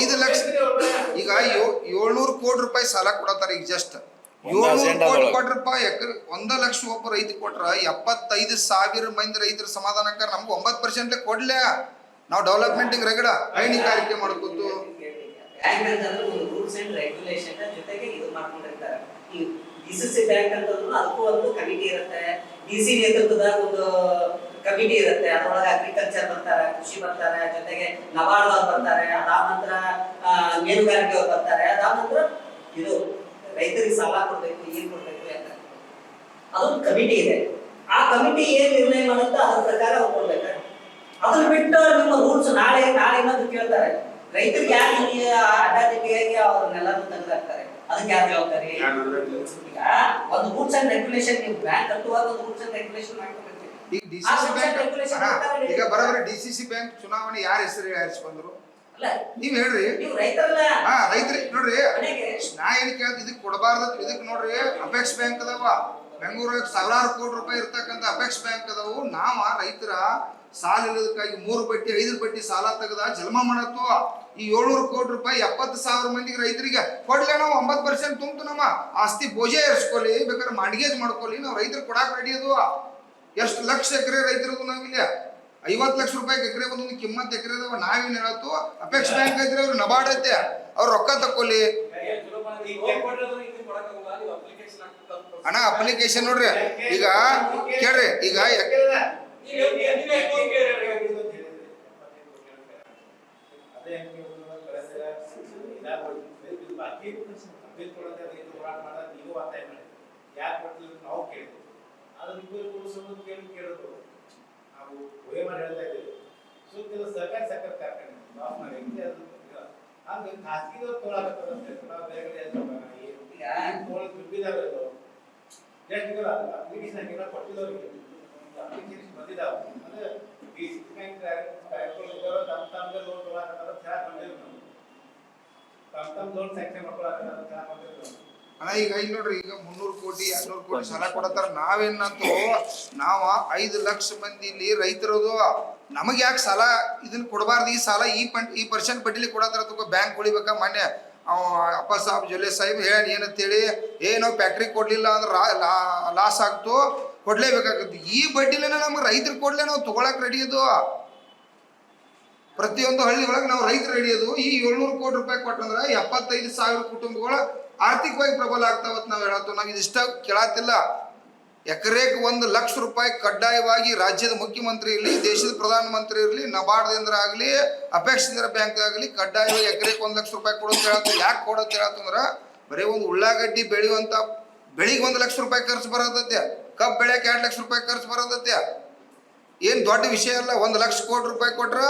5 ಲಕ್ಷ ಈಗ 700 ಕೋಟಿ ರೂಪಾಯಿ ಸಾಲ ಕೊಡತ್ತಾರ. ಈಗ ಜಸ್ಟ್ 700 ಕೋಟಿ ಕೊಟ್ರಪ್ಪ ಎಕರೆ 1 ಲಕ್ಷ ಒಬ್ಬ ರೈತ ಕೊಟ್ರ 75,000 ಮಂದಿ ರೈತರ ಸಮಾಧಾನಕ್ಕ ನಮ್ಗೆ 9% ಕೊಡ್ಲ. ನಾವು ಡೆವಲಪ್ಮೆಂಟಿಗೆ ರಗಡ ಹೈನುಗಾರಿಕೆ ಮಾಡ್ಕೊತು ರೂಲ್ಸ್ ಅಂಡ್ ರೆಗ್ಯುಲೇಷನ್ ಜೊತೆಗೆ ಇದು ಮಾಡ್ಕೊಂಡಿರ್ತಾರೆ. ಈ ಡಿಸಿಸಿ ಬ್ಯಾಂಕ್ ಅಂತಂದ್ರೂ ಅದಕ್ಕೂ ಒಂದು ಕಮಿಟಿ ಇರುತ್ತೆ. ಡಿಸಿ ನೇತೃತ್ವದ ಒಂದು ಕಮಿಟಿ ಇರುತ್ತೆ. ಅದರೊಳಗೆ ಅಗ್ರಿಕಲ್ಚರ್ ಬರ್ತಾರೆ, ಕೃಷಿ ಬರ್ತಾರೆ, ಜೊತೆಗೆ ನಬಾರ್ಡ್ ಅವ್ರು ಬರ್ತಾರೆ, ಅದಾದ ನಂತರ ಮೀನುಗಾರಿಕೆ ಅವ್ರು ಬರ್ತಾರೆ, ಅದಾದ ನಂತರ ಇದು ರೈತರಿಗೆ ಸಾಲ ಕೊಡ್ಬೇಕು, ಏನ್ ಕೊಡ್ಬೇಕು ಅಂತ ಅದೊಂದು ಕಮಿಟಿ ಇದೆ. ಆ ಕಮಿಟಿ ಏನ್ ನಿರ್ಣಯ ಮಾಡುತ್ತೋ ಅದ್ರ ಪ್ರಕಾರ ಅವ್ರು ಕೊಡ್ಬೇಕು. ಅದನ್ನ ಬಿಟ್ಟು ನಿಮ್ಮ ರೂಲ್ಸ್ ನಾಳೆ ಇನ್ನೊಂದು ಕೇಳ್ತಾರೆ, ರೈತರಿಗೆ ಯಾಕೆ ಅಡ್ಡಾದಿಡ್ಡಿಯಾಗಿ ಅವ್ರನ್ನೆಲ್ಲರೂ ತೆಗೆದಾಕ್ತಾರೆ, ಅದಕ್ಕೆ ಯಾರು ಜವಾಬ್ದಾರಿ? ಈಗ ಒಂದು ರೂಲ್ಸ್ ಅಂಡ್ ರೆಗ್ಯುಲೇಷನ್, ನೀವು ಬ್ಯಾಂಕ್ ಕಟ್ಟುವಾಗ ಒಂದು ರೂಲ್ಸ್ ಅಂಡ್ ರೆಗ್ಯುಲೇಷನ್ ಮಾಡ್ಕೊಬೇಕು. ಈಗ ಡಿಸಿಸಿ ಬ್ಯಾಂಕ್ ಈಗ ಬರೋಬ್ಬರಿ ಡಿಸಿಸಿ ಬ್ಯಾಂಕ್ ಚುನಾವಣೆ ಯಾರ ಹೆಸರು ಆರಿಸಿ ಬಂದ್ರು ನೀವ್ ಹೇಳ್ರಿ. ರೈತರಿಗೆ ನೋಡ್ರಿ, ನಾ ಏನ್ ಕೇಳ್ತ ಇದಕ್ ಕೊಡಬಾರ್ದ. ಇದಕ್ ನೋಡ್ರಿ ಅಪೆಕ್ಸ್ ಬ್ಯಾಂಕ್ ಅದಾವ ಬೆಂಗಳೂರಾಗ ಸಾವಿರಾರು ಕೋಟಿ ರೂಪಾಯಿ ಇರ್ತಕ್ಕಂಥ ಅಪೆಕ್ಸ್ ಬ್ಯಾಂಕ್ ಅದಾವು. ನಾವ ರೈತರ ಸಾಲ ಇಲ್ಲದಕ್ಕಾಗಿ 3 ಬಡ್ಡಿ 5 ಬಡ್ಡಿ ಸಾಲ ತೆಗೆದ ಜನ್ಮ ಮಾಡತ್ತು. ಈ 700 ಕೋಟಿ ರೂಪಾಯಿ 70,000 ಮಂದಿಗೆ ರೈತರಿಗೆ ಕೊಡ್ಲೆ ನಾವು 9% ತುಂಬ್ತು. ನಮ್ಮ ಆಸ್ತಿ ಬೋಜೆ ಇರಿಸ್ಕೊಲಿ, ಬೇಕಾದ್ರೆ ಮಾಡ್ಗೇಜ್ ಮಾಡ್ಕೊಲಿ, ನಾವು ರೈತರು ಕೊಡಾಕ್ ರೆಡಿ ಅದು. ಎಷ್ಟು ಲಕ್ಷ ಎಕರೆ ರೈತರದು ನಾವಿಲ್ಲ 50 ಲಕ್ಷ ರೂಪಾಯಿ ಎಕರೆ ಒಂದೊಂದು ಕಿಮ್ಮತ್ ಎಕರೆ ಅದಾವ. ನಾವೇನ್ ಹೇಳತ್ತು ಅಪೆಕ್ಸ್ ಬ್ಯಾಂಕ್ ಐತ್ರಿ, ಅವ್ರು ನಬಾರ್ಡ್ ಐತೆ, ಅವ್ರ ರೊಕ್ಕ ತಕ್ಕೊಲಿ. ಅಣ್ಣ ಅಪ್ಲಿಕೇಶನ್ ನೋಡ್ರಿ, ಈಗ ಕೇಳ್ರಿ, ಈಗ ಅಣ್ಣ ಈಗ ಇಲ್ಲಿ ನೋಡ್ರಿ, ಈಗ 300 ಕೋಟಿ 200 ಕೋಟಿ ಸಾಲ ಕೊಡತ್ತಾರ. ನಾವೇನಂತೂ ನಾವ 5 ಲಕ್ಷ ಮಂದಿ ಇಲ್ಲಿ ರೈತರದು, ನಮಗೆ ಯಾಕೆ ಸಾಲ ಇದನ್ನ ಕೊಡಬಾರ್ದು? ಈ ಸಾಲ ಈ ಪರ್ಸೆಂಟ್ ಬಡ್ಡಿಲಿ ಕೊಡತ್ತಾರ. ಬ್ಯಾಂಕ್ ಉಳಿಬೇಕಾ? ಮೊನ್ನೆ ಅಪ್ಪ ಸಾಬ್ ಜೊಲ್ಲೆ ಸಾಹೇಬ್ ಹೇಳಿ ಏನಂತೇಳಿ, ನಾವು ಫ್ಯಾಕ್ಟ್ರಿ ಕೊಡ್ಲಿಲ್ಲ ಅಂದ್ರೆ ಲಾಸ್ ಆಗ್ತು, ಕೊಡ್ಲೇಬೇಕಾಗತ್ತೆ. ಈ ಬಡ್ಡಿಲೇನ ನಮ್ಗೆ ರೈತರು ಕೊಡ್ಲೇ ನಾವು ತಗೊಳಕ್ ರೆಡಿ ಅದು. ಪ್ರತಿಯೊಂದು ಹಳ್ಳಿ ಒಳಗೆ ನಾವು ರೈತರು ರೆಡಿ ಅದು. ಈ 700 ಕೋಟಿ ರೂಪಾಯಿ ಕೊಟ್ಟಂದ್ರೆ 75,000 ಕುಟುಂಬಗಳು ಆರ್ಥಿಕವಾಗಿ ಪ್ರಬಲ ಆಗ್ತಾವತ್ ನಾವು ಹೇಳತ್ತು. ನಾವು ಇದಿಷ್ಟ ಕೇಳತ್ತಿಲ್ಲ. ಎಕರೆಗೆ 1 ಲಕ್ಷ ರೂಪಾಯಿ ಕಡ್ಡಾಯವಾಗಿ ರಾಜ್ಯದ ಮುಖ್ಯಮಂತ್ರಿ ಇರಲಿ, ದೇಶದ ಪ್ರಧಾನಮಂತ್ರಿ ಇರಲಿ, ನಬಾರ್ಡ್ ಆಗಲಿ, ಅಪೆಕ್ಸ್ ಬ್ಯಾಂಕ್ ಆಗಲಿ ಕಡ್ಡಾಯವಾಗಿ ಎಕರೆಗೆ 1 ಲಕ್ಷ ರೂಪಾಯಿ ಕೊಡೋದು ಹೇಳತ್ತು. ಯಾಕೆ ಕೊಡೋದು ಹೇಳತ್ತಂದ್ರೆ ಬರೀ ಒಂದು ಉಳ್ಳಾಗಡ್ಡಿ ಬೆಳೆಯುವಂತ ಬೆಳಿಗ್ಗೆ 1 ಲಕ್ಷ ರೂಪಾಯಿ ಖರ್ಚು ಬರೋದತ್ತೆ. ಕಬ್ಬು ಬೆಳೆಯಕ್ಕೆ 2 ಲಕ್ಷ ರೂಪಾಯಿ ಖರ್ಚು ಬರೋದತ್ತೆ. ಏನು ದೊಡ್ಡ ವಿಷಯ ಅಲ್ಲ. 1 ಲಕ್ಷ ಕೋಟಿ ರೂಪಾಯಿ ಕೊಟ್ರ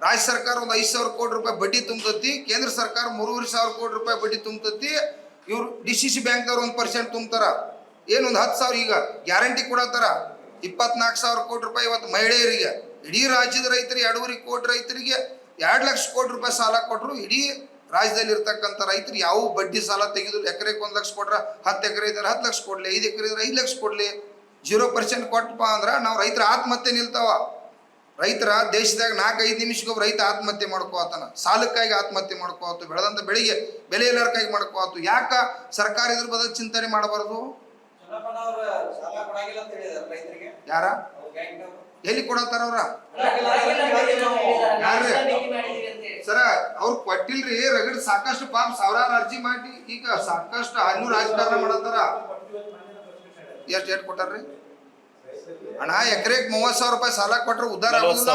ರಾಜ್ಯ ಸರ್ಕಾರ ಒಂದು 5,000 ಕೋಟಿ ರೂಪಾಯಿ ಬಡ್ಡಿ ತುಂಬತತಿ, ಕೇಂದ್ರ ಸರ್ಕಾರ 3,500 ಕೋಟಿ ರೂಪಾಯಿ ಬಡ್ಡಿ ತುಂಬತತಿ. ಇವ್ರು ಡಿಸಿಸಿ ಬ್ಯಾಂಕ್ದವ್ರು 1% ತುಂಬ್ತಾರ. ಏನೊಂದು 10,000 ಈಗ ಗ್ಯಾರಂಟಿ ಕೊಡತ್ತಾರ. 24,000 ಕೋಟಿ ರೂಪಾಯಿ ಇವತ್ತು ಮಹಿಳೆಯರಿಗೆ, ಇಡೀ ರಾಜ್ಯದ ರೈತರಿಗೆ 2.5 ಕೋಟಿ ರೈತರಿಗೆ 2 ಲಕ್ಷ ಕೋಟಿ ರೂಪಾಯಿ ಸಾಲ ಕೊಟ್ಟರು. ಇಡೀ ರಾಜ್ಯದಲ್ಲಿ ಇರ್ತಕ್ಕಂಥ ರೈತರು ಯಾವ ಬಡ್ಡಿ ಸಾಲ ತೆಗೆದು ಎಕರೆಗೆ 1 ಲಕ್ಷ ಕೊಟ್ರ 10 ಎಕರೆ ಇದ್ದಾರೆ 10 ಲಕ್ಷ ಕೊಡ್ಲಿ, 5 ಎಕರೆ ಇದ್ರೆ 5 ಲಕ್ಷ ಕೊಡ್ಲಿ. 0% ಕೊಟ್ಟಪ್ಪ ಅಂದ್ರೆ ನಾವು ರೈತರ ಆತ್ಮಹತ್ಯೆ ನಿಲ್ತಾವ. ರೈತರ ದೇಶದಾಗ 4-5 ನಿಮಿಷಕ್ಕೊಬ್ಬ ರೈತ ಆತ್ಮಹತ್ಯೆ ಮಾಡ್ಕೋತಾನ. ಸಾಲಕ್ಕಾಗಿ ಆತ್ಮಹತ್ಯೆ ಮಾಡ್ಕೋತು, ಬೆಳೆದಂತ ಬೆಳೆಗೆ ಬೆಲೆ ಎಲ್ಲಾರ್ಕಾಗಿ ಮಾಡ್ಕೋತು. ಯಾಕ ಸರ್ಕಾರ ಇದ್ರ ಬದಲು ಚಿಂತನೆ ಮಾಡಬಾರ್ದು? ಯಾರ ಎಲ್ಲಿ ಕೊಡತ್ತಾರ ಅವ್ರ? ಯಾರ್ರಿ ಸರ ಅವ್ರು ಕೊಟ್ಟಿಲ್ರಿ. ರಗಡ್ ಸಾಕಷ್ಟು ಪಾಪ ಸಾವಿರಾರು ಅರ್ಜಿ ಮಾಡಿ ಈಗ ಸಾಕಷ್ಟು ಹಣ್ಣು ರಾಜಕಾರಣ ಮಾಡತ್ತಾರ. ಎಷ್ಟು ಕೊಟ್ಟಾರ್ರಿ ಅಣ್ಣ? ಎಕರೆಗೆ 30,000 ರೂಪಾಯಿ ಸಾಲ ಕೊಟ್ರೆ ಉದ್ದಾರ ಆಗೋದಿಲ್ಲ.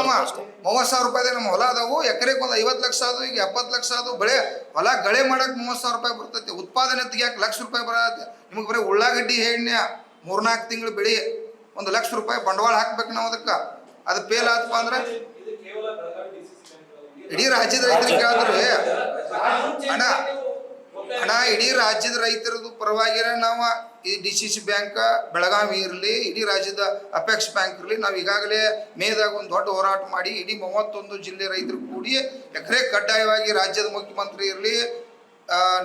30,000 ರೂಪಾಯಿದಾಗ ನಮ್ಮ ಹೊಲ ಅದಾವು. ಎಕರೆಗೆ ಒಂದು 50 ಲಕ್ಷ ಅದು, ಈಗ 70 ಲಕ್ಷ ಅದು. ಬೆಳೆ ಹೊಲ ಗಳೆ ಮಾಡಕ್ 30,000 ರೂಪಾಯಿ ಬರ್ತೈತಿ. ಉತ್ಪಾದನೆ ತೆಗಿಯಕ್ಕೆ 1 ಲಕ್ಷ ರೂಪಾಯಿ ಬರತ್ತೆ. ನಿಮ್ಗೆ ಬರೀ ಉಳ್ಳಾಗಡ್ಡಿ ಎಣ್ಣೆ 3-4 ತಿಂಗಳು ಬೆಳಿ 1 ಲಕ್ಷ ರೂಪಾಯಿ ಬಂಡವಾಳ ಹಾಕ್ಬೇಕು ನಾವು. ಅದಕ್ಕೆ ಅದು ಫೇಲ್ ಆತಪ್ಪ ಅಂದ್ರೆ ಇಡೀ ರಾಜ್ಯದ ರೈತರಿಗೆ ಕೇಳಿದ್ರಿ ಅಣ್ಣ ಇಡೀ ರಾಜ್ಯದ ರೈತರದು ಪರವಾಗಿರ ನಾವು ಈ ಡಿಸಿಸಿ ಬ್ಯಾಂಕ್ ಬೆಳಗಾವಿ ಇರಲಿ, ಇಡೀ ರಾಜ್ಯದ ಅಪೆಕ್ಸ್ ಬ್ಯಾಂಕ್ ಇರಲಿ, ನಾವು ಈಗಾಗಲೇ ಮೇದಾಗ ಒಂದು ದೊಡ್ಡ ಹೋರಾಟ ಮಾಡಿ ಇಡೀ 31 ಜಿಲ್ಲೆ ರೈತರು ಕೂಡಿ ಎಕರೆ ಕಡ್ಡಾಯವಾಗಿ ರಾಜ್ಯದ ಮುಖ್ಯಮಂತ್ರಿ ಇರಲಿ,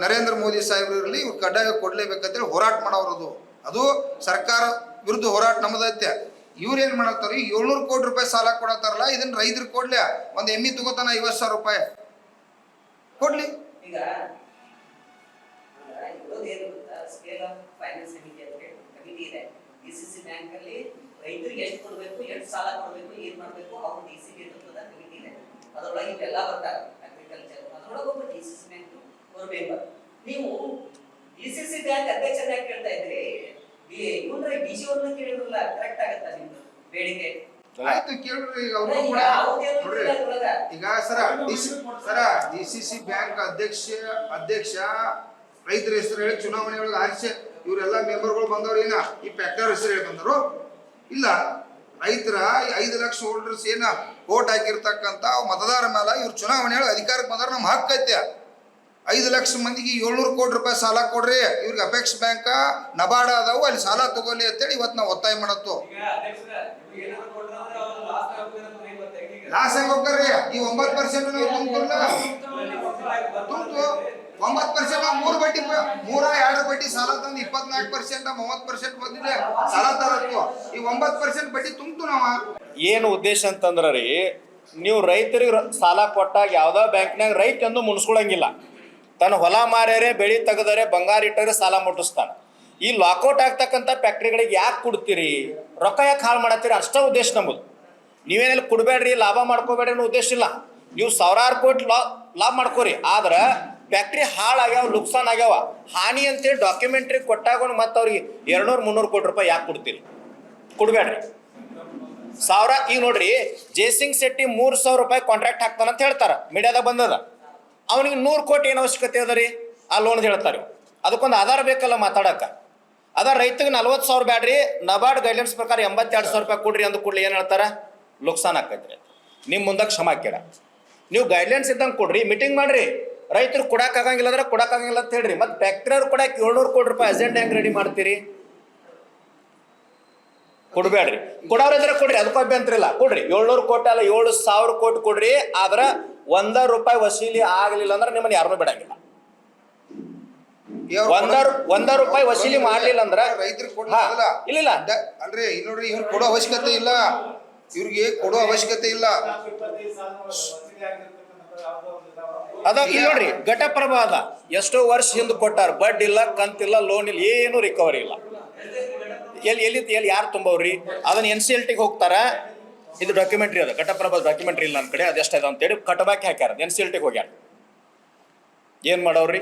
ನರೇಂದ್ರ ಮೋದಿ ಸಾಹೇಬರು ಇರಲಿ, ಇವ್ರು ಕಡ್ಡಾಯ ಕೊಡ್ಲೇಬೇಕಂತೇಳಿ ಹೋರಾಟ ಮಾಡೋರದು. ಅದು ಸರ್ಕಾರ ವಿರುದ್ಧ ಹೋರಾಟ ನಮ್ಮದೈತೆ. ಇವ್ರೇನ್ ಮಾಡತ್ತಾರ? 700 ಕೋಟಿ ರೂಪಾಯಿ ಸಾಲ ಕೊಡತ್ತಾರಲ್ಲ, ಇದನ್ನ ರೈತರು ಕೊಡ್ಲಿ. ಒಂದು ಎಮ್ಮಿ ತಗೋತಾನ 50,000 ರೂಪಾಯಿ ಕೊಡ್ಲಿ. ಎಲ್ಲ ಬರ್ತಾರೆ ಅಗ್ರಿಕಲ್ಚರ್ ಅದ್ರೊಳಗೆ ಒಬ್ಬ ಡಿಸಿಸಿ ಬ್ಯಾಂಕ್ ಅವ್ರ ಮೆಂಬರ್. ನೀವು ಡಿಸಿಸಿ ಬ್ಯಾಂಕ್ ಅಧ್ಯಕ್ಷರಾಗಿ ಕೇಳ್ತಾ ಇದ್ರಿ, ಇವನ್ರ ಡಿಸಿ ಅವ್ರನ್ನ ಕೇಳಿದ್ರಲ್ಲ, ಕರೆಕ್ಟ್ ಆಗತ್ತಾ ನಿಮ್ದು ಬೇಡಿಕೆ? ಆಯ್ತು ಕೇಳ್ರಿ, ಈಗ ಅವ್ರು ಕೂಡ ನೋಡ್ರಿ ಈಗ ಡಿಸಿಸಿ ಬ್ಯಾಂಕ್ ಅಧ್ಯಕ್ಷ ರೈತರ ಹೆಸರು ಹೇಳಿ ಚುನಾವಣೆ ಒಳಗೆ ಆರಿಸಿ ಇವರೆಲ್ಲ ಮೆಂಬರ್ಗಳು ಬಂದವ್ರು ಏನ ಈ ಫ್ಯಾಕ್ಟರ್ ಹೆಸರು ಹೇಳಿ ಬಂದರು ಇಲ್ಲ. ರೈತರ 5 ಲಕ್ಷ ಹೋಲ್ಡರ್ಸ್ ಏನ ವೋಟ್ ಹಾಕಿರ್ತಕ್ಕಂಥ ಮತದಾರ ಮೇಲೆ ಇವ್ರು ಚುನಾವಣೆ ಒಳಗೆ ಅಧಿಕಾರಕ್ಕೆ ಬಂದ್ರೆ ನಮ್ಮ ಹಕ್ಕು ಐತೆ. 5 ಲಕ್ಷ ಮಂದಿಗೆ 700 ಕೋಟಿ ರೂಪಾಯಿ ಸಾಲ ಕೊಡ್ರಿ, ಇವ್ರಿಗೆ ಅಪೆಕ್ಸ್ ಬ್ಯಾಂಕ್ ನಬಾರ್ಡ ಅದಾವು, ಅಲ್ಲಿ ಸಾಲ ತಗೊಳ್ಳಿ ಅಂತೇಳಿ ಇವತ್ತು ನಾವು ಒತ್ತಾಯ ಮಾಡತ್ತು. ಲಾಸ್ ಹೆಂಗ್ ಹೋಗ್ತಾರ್ರಿ? ಈ 9% ನಾವು ತುಂಬ್ತಿಲ್ಲ, ತುಂಬ್ತು 9% 2 ಬಡ್ಡಿ ಸಾಲ ತಂದು 24% 30% ಬಂದಿದೆ ಸಾಲ ತರತ್ತು. ಈ 9% ಬಡ್ಡಿ ತುಂಬ್ತು ನಾವ. ಏನು ಉದ್ದೇಶ ಅಂತಂದ್ರ ರೀ, ನೀವು ರೈತರಿಗೆ ಸಾಲ ಕೊಟ್ಟಾಗ ಯಾವ್ದೋ ಬ್ಯಾಂಕ್ನಾಗ ರೈತ ಎಂದು ಮುನ್ಸ್ಕೊಳಂಗಿಲ್ಲ. ತನ್ನ ಹೊಲ ಮಾರ್ಯಾರೆ, ಬೆಳಿ ತೆಗೆದರೆ, ಬಂಗಾರ ಇಟ್ಟರೆ ಸಾಲ ಮುಟ್ಟಿಸ್ತಾನೆ. ಈ ಲಾಕೌಟ್ ಆಗ್ತಕ್ಕಂಥ ಫ್ಯಾಕ್ಟ್ರಿಗಳಿಗೆ ಯಾಕೆ ಕೊಡ್ತೀರಿ, ರೊಕ್ಕ ಯಾಕೆ ಹಾಳು ಮಾಡತ್ತೀರಿ? ಅಷ್ಟೇ ಉದ್ದೇಶ ನಮ್ಮದು. ನೀವೇನೆಲ್ಲ ಕೊಡಬೇಡ್ರಿ, ಲಾಭ ಮಾಡ್ಕೋಬೇಡ್ರಿ ಅನ್ನೋ ಉದ್ದೇಶ ಇಲ್ಲ. ನೀವು 1000 ಕೋಟಿ ಲಾಭ ಮಾಡ್ಕೋರಿ, ಆದ್ರೆ ಫ್ಯಾಕ್ಟ್ರಿ ಹಾಳಾಗ್ಯಾವ, ನುಕ್ಸಾನ್ ಆಗ್ಯಾವ, ಹಾನಿ ಅಂತೇಳಿ ಡಾಕ್ಯುಮೆಂಟ್ರಿ ಕೊಟ್ಟಾಗ ಮತ್ತೆ ಅವ್ರಿಗೆ 200-300 ಕೋಟಿ ರೂಪಾಯಿ ಯಾಕೆ ಕೊಡ್ತೀರಿ? ಕೊಡಬೇಡ್ರಿ. ಈಗ ನೋಡ್ರಿ, ಜಯಸಿಂಗ್ ಶೆಟ್ಟಿ 3,000 ರೂಪಾಯಿ ಕಾಂಟ್ರಾಕ್ಟ್ ಹಾಕ್ತಾನಂತ ಹೇಳ್ತಾರೆ, ಮೀಡಿಯಾದಾಗ ಬಂದದ. ಅವನಿಗೆ 100 ಕೋಟಿ ಏನು ಅವಶ್ಯಕತೆ ಅದ ರೀ ಆ ಲೋನ್ ಹೇಳ್ತಾರೆ. ಅದಕ್ಕೊಂದು ಆಧಾರ ಬೇಕಲ್ಲ ಮಾತಾಡಕ್ಕೆ. ಅದ ರೈತಗೆ 40,000 ಬ್ಯಾಡ್ರಿ, ನಬಾರ್ಡ್ ಗೈಡ್ಲೈನ್ಸ್ ಪ್ರಕಾರ 82,000 ರೂಪಾಯಿ ಕೊಡ್ರಿ ಅಂದ ಕೂಡಲೇ ಏನು ಹೇಳ್ತಾರೆ? ಲುಕ್ಸಾನ್ ಆಕೈತ್ರಿ. ನಿಮ್ಮ ಮುಂದೆ ಕ್ಷಮಾ ಕೇಳ. ನೀವು ಗೈಡ್ಲೈನ್ಸ್ ಇದ್ದಂಗೆ ಕೊಡ್ರಿ, ಮೀಟಿಂಗ್ ಮಾಡ್ರಿ. ರೈತರು ಕೊಡಕ್ಕಾಗಂಗಿಲ್ಲ ಅಂದ್ರೆ ಕೊಡಕ್ಕಾಗಂಗಿಲ್ಲ ಅಂತ ಹೇಳ್ರಿ. ಮತ್ತು ಫ್ಯಾಕ್ಟ್ರಿಯವ್ರು ಕೊಡಕ್ಕೆ 700 ಕೋಟಿ ರೂಪಾಯಿ ಅಜೆಂಡ ಹೆಂಗೆ ರೆಡಿ ಮಾಡ್ತೀರಿ? ಕೊಡಬೇಡ್ರಿ. ಕೊಡೋರಿದ್ರೆ ಕೊಡ್ರಿ, ಅದಕ್ಕೂ ಅಭ್ಯಂತರ ಇಲ್ಲ, ಕೊಡ್ರಿ. 700 ಕೋಟಿ ಅಲ್ಲ, 7,000 ಕೋಟಿ ಕೊಡ್ರಿ. ಆದ್ರೆ ₹1 ವಸೂಲಿ ಆಗಲಿಲ್ಲ ಅಂದ್ರೆ ನಿಮ್ಮನ್ನ ಯಾರನ್ನೂ ಬಿಡಂಗಿಲ್ಲ. ₹1 ವಸೂಲಿ ಮಾಡ್ಲಿಲ್ಲ ಅಂದ್ರೆ ರೈತರಿಗೆ ಕೊಡಲ್ಲ. ಇಲ್ಲ ಅಲ್ರಿ, ಇಲ್ಲಿ ನೋಡ್ರಿ, ಇವ್ರು ಕೊಡೋ ಅವಶ್ಯಕತೆ ಇಲ್ಲ, ಇವ್ರಿಗೆ ಕೊಡೋ ಅವಶ್ಯಕತೆ ಇಲ್ಲ. ಅದ ಇಲ್ಲಿ ನೋಡ್ರಿ, ಘಟಪ್ರಭಾ ಅದ, ಎಷ್ಟೋ ವರ್ಷ ಹಿಂದೆ ಕೊಟ್ಟಾರ, ಬಡ್ ಇಲ್ಲ, ಕಂತಿಲ್ಲ, ಲೋನ್ ಇಲ್ಲ, ಏನು ರಿಕವರಿ ಇಲ್ಲ. ಎಲ್ಲಿ ಯಾರು ತುಂಬವ್ರಿ? ಅದನ್ನ NCLTಗೆ ಹೋಗ್ತಾರ. ಇದು ಡಾಕ್ಯುಮೆಂಟ್ರಿ ಅದ, ಘಟಪ್ರಭಾ ಡಾಕ್ಯುಮೆಂಟ್ರಿ ಇಲ್ಲ ನನ್ನ ಕಡೆ, ಅದೆಷ್ಟದ ಅಂತೇಳಿ ಕಟಬಾಕಿ ಹಾಕ್ಯಾರ, NCLTಗೆ ಹೋಗ್ಯಾರ. ಏನ್ ಮಾಡವ್ರಿ?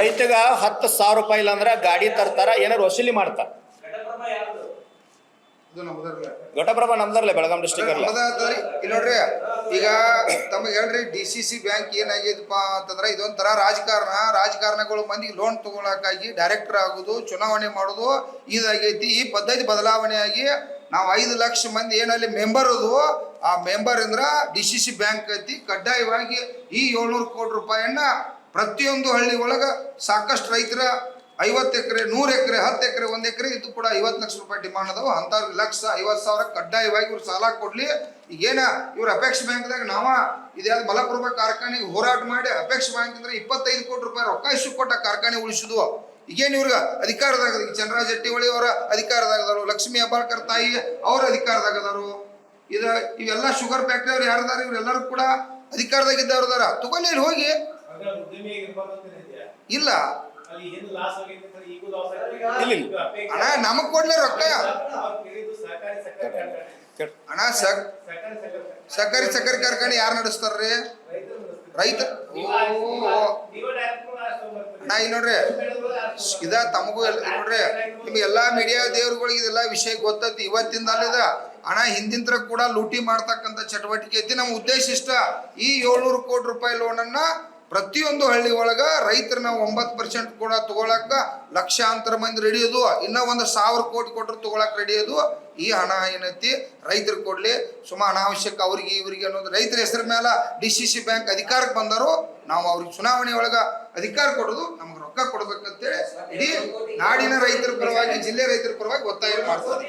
ರೈತಗ 10,000 ರೂಪಾಯಿ ಇಲ್ಲ ಅಂದ್ರ ಗಾಡಿ ತರ್ತಾರ, ಏನಾರು ವಸೂಲಿ ಮಾಡ್ತಾರ. ಘಟಪ್ರಭಾ ನಮ್ದರ್ಲೆ, ಬೆಳಗಾಂ ಡಿಸ್ಟ್ರಿಕ್ಟ್ ಇಲ್ಲಿ ನೋಡ್ರಿ, ಈಗ ತಮಗೆ ಹೇಳ್ರಿ, DCC ಬ್ಯಾಂಕ್ ಏನಾಗಿದಪ್ಪ ಅಂತಂದ್ರೆ ಇದೊಂಥರ ರಾಜಕಾರಣಗಳು ಮಂದಿಗೆ ಲೋನ್ ತಗೊಳಕಾಗಿ ಡೈರೆಕ್ಟರ್ ಆಗುದು, ಚುನಾವಣೆ ಮಾಡೋದು ಇದಾಗೈತಿ. ಈ ಪದ್ಧತಿ ಬದಲಾವಣೆ ಆಗಿ ನಾವು 5 ಲಕ್ಷ ಮಂದಿ ಏನಲ್ಲಿ ಮೆಂಬರ್ ಅದು, ಆ ಮೆಂಬರ್ ಇಂದ್ರ DCC ಬ್ಯಾಂಕ್ ಐತಿ. ಕಡ್ಡಾಯವಾಗಿ ಈ 700 ಕೋಟಿ ರೂಪಾಯಿಯನ್ನ ಪ್ರತಿಯೊಂದು ಹಳ್ಳಿ ಒಳಗ ಸಾಕಷ್ಟು ರೈತರ 50 ಎಕರೆ, 100 ಎಕರೆ, 10 ಎಕರೆ, 1 ಎಕರೆ ಇದು ಕೂಡ 50 ಲಕ್ಷ ರೂಪಾಯಿ ಡಿಮಾಂಡ್ ಅದಾವ. ಅಂಥವ್ರಿಗೆ 1,50,000 ಕಡ್ಡಾಯವಾಗಿ ಇವ್ರು ಸಾಲ ಕೊಡ್ಲಿ. ಈಗೇನ ಇವ್ರು ಅಪೆಕ್ಸ್ ಬ್ಯಾಂಕ್ದಾಗ ನಾವ ಇದ್ಯಾವ್ದು ಮಲಪ್ರಭಾ ಕಾರ್ಖಾನೆಗೆ ಹೋರಾಟ ಮಾಡಿ ಅಪೆಕ್ಸ್ ಬ್ಯಾಂಕ್ ಅಂದ್ರೆ 25 ಕೋಟಿ ರೂಪಾಯಿ ರೊಕ್ಕ ಇಶ್ಯೂ ಕೊಟ್ಟ ಕಾರ್ಖಾನೆ ಉಳಿಸುದು. ಈಗೇನು ಇವ್ರಿಗೆ ಅಧಿಕಾರದಾಗ, ಈಗ ಚಂದ್ರರಾಜ್ ಜಟ್ಟಿಹೊಳಿ ಅವರ ಅಧಿಕಾರದಾಗದಾರು, ಲಕ್ಷ್ಮೀ ಹೆಬ್ಬಾಳ್ಕರ್ ತಾಯಿ ಅವ್ರ ಅಧಿಕಾರದಾಗದಾರು, ಇವೆಲ್ಲ ಶುಗರ್ ಫ್ಯಾಕ್ಟ್ರಿ ಅವ್ರು ಯಾರದಾರ, ಇವ್ರೆಲ್ಲರೂ ಕೂಡ ಅಧಿಕಾರದಾಗಿದ್ದವ್ರದಾರ. ತಗೊಳ್ಳಿ ಇಲ್ಲಿ ಹೋಗಿ. ಇಲ್ಲ ಅಣ್ಣ, ನಮಗ್ ಕೊಡ್ಲಿ ರೊಕ್ಕ ಅಣ್ಣ. ಸಕ್ಕರೆ ಕಾರ್ಖಾನೆ ಯಾರು ನಡೆಸ್ತಾರ್ರಿ? ರೈತ. ಅಣ್ಣ ಇಲ್ಲಿ ನೋಡ್ರಿ, ಇದ ತಮಗೂ ನೋಡ್ರಿ, ನಿಮ್ಗೆ ಎಲ್ಲಾ ಮೀಡಿಯಾ ದೇವ್ರುಗಳಿಗೆ ಇದೆಲ್ಲ ವಿಷಯ ಗೊತ್ತೈತಿ. ಇವತ್ತಿಂದ ಅಲ್ಲಿದ ಅಣ್ಣ, ಹಿಂದಿಂತ್ರ ಕೂಡ ಲೂಟಿ ಮಾಡ್ತಕ್ಕಂಥ ಚಟುವಟಿಕೆ ಐತಿ. ನಮ್ಮ ಉದ್ದೇಶ ಇಷ್ಟ, ಈ 700 ಕೋಟಿ ರೂಪಾಯಿ ಲೋನನ್ನ ಪ್ರತಿಯೊಂದು ಹಳ್ಳಿ ಒಳಗ ರೈತರನ್ನ 9% ಕೂಡ ತಗೊಳಕ ಲಕ್ಷಾಂತರ ಮಂದಿ ರೆಡಿ ಅದು. ಇನ್ನ 1,000 ಕೋಟಿ ಕೊಟ್ಟರು ತಗೊಳಕ್ ರೆಡಿ ಅದು. ಈ ಹಣ ಏನೈತಿ ರೈತರಿಗೆ ಕೊಡ್ಲಿ, ಸುಮ್ಮ ಅನಾವಶ್ಯಕ ಅವ್ರಿಗೆ ಇವ್ರಿಗೆ ಅನ್ನೋದು. ರೈತರ ಹೆಸರ ಮೇಲೆ DCC ಬ್ಯಾಂಕ್ ಅಧಿಕಾರಕ್ಕೆ ಬಂದರು, ನಾವು ಅವ್ರಿಗೆ ಚುನಾವಣೆ ಒಳಗ ಅಧಿಕಾರ ಕೊಡೋದು, ನಮ್ಗೆ ರೊಕ್ಕ ಕೊಡ್ಬೇಕಂತೇಳಿ ಇಡೀ ನಾಡಿನ ರೈತರ ಪರವಾಗಿ, ಜಿಲ್ಲೆ ರೈತರ ಪರವಾಗಿ ಒತ್ತಾಯ ಮಾಡ್ತಾರೆ.